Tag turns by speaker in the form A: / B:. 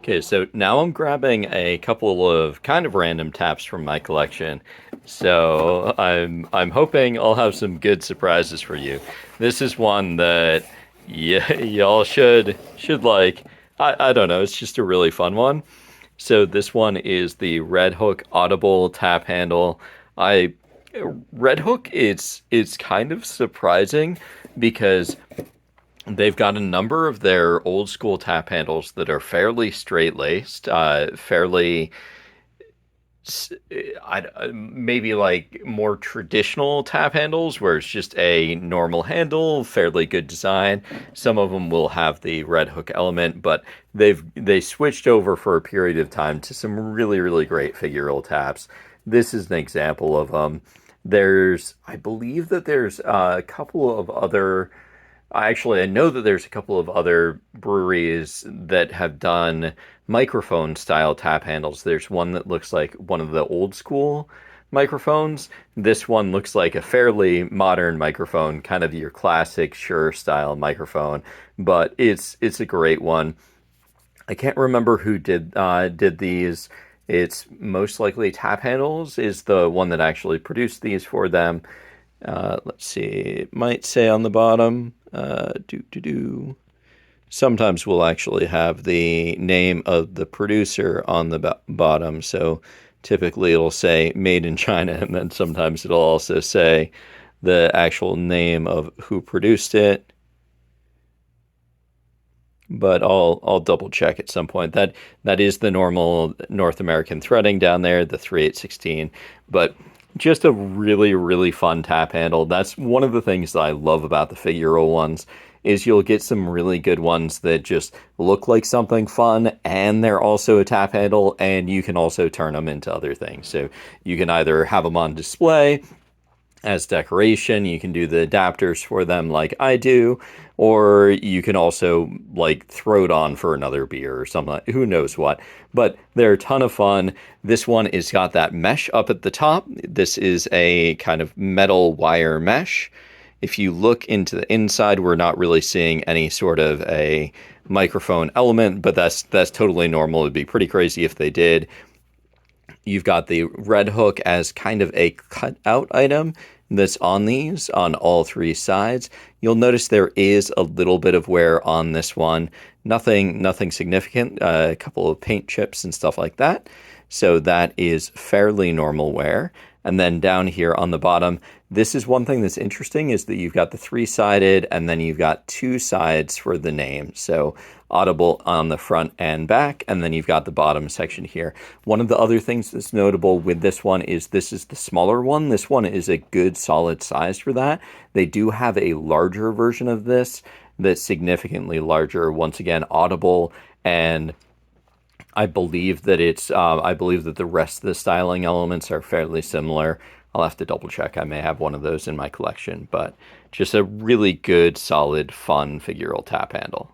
A: Okay, so now I'm grabbing a couple of kind of random taps from my collection. So I'm hoping I'll have some good surprises for you. This is one that y'all should like. I don't know, it's just a really fun one. So this one is the Red Hook Audible tap handle. I Red Hook, it's kind of surprising because they've got a number of their old school tap handles that are fairly straight laced, fairly maybe like more traditional tap handles where it's just a normal handle, fairly good design. Some of them will have the red hook element, but they switched over for a period of time to some really great figural taps. This is an example of them. I believe that there's a couple of other. Actually, I know that there's a couple of other breweries that have done microphone style tap handles. There's one that looks like one of the old school microphones. This one looks like a fairly modern microphone, kind of your classic Shure style microphone, but it's a great one. I can't remember who did these. It's most likely Tap Handles is the one that actually produced these for them. Let's see. It might say on the bottom. Sometimes we'll actually have the name of the producer on the bottom. So typically it'll say made in China, and then sometimes it'll also say the actual name of who produced it. But I'll double check at some point. That is the normal North American threading down there, the 3816. But just a really fun tap handle. That's one of the things that I love about the figural ones is you'll get some really good ones that just look like something fun and they're also a tap handle and you can also turn them into other things. So you can either have them on display as decoration, you can do the adapters for them like I do, or you can also like throw it on for another beer or something, who knows what. But they're a ton of fun. This one is got that mesh up at the top. This is a kind of metal wire mesh. If you look into the inside, we're not really seeing any sort of a microphone element, but that's totally normal. It'd be pretty crazy if they did. You've got the red hook as kind of a cutout item that's on these on all three sides. You'll notice there is a little bit of wear on this one. Nothing significant. A couple of paint chips and stuff like that. So that is fairly normal wear. And then down here on the bottom, this is one thing that's interesting is that you've got the three-sided and then you've got two sides for the name. So Audible on the front and back, and then you've got the bottom section here. One of the other things that's notable with this one is this is the smaller one. This one is a good solid size for that. They do have a larger version of this that's significantly larger. Once again, Audible, and I believe that the rest of the styling elements are fairly similar. I'll have to double check. I may have one of those in my collection, but just a really good, solid, fun figural tap handle.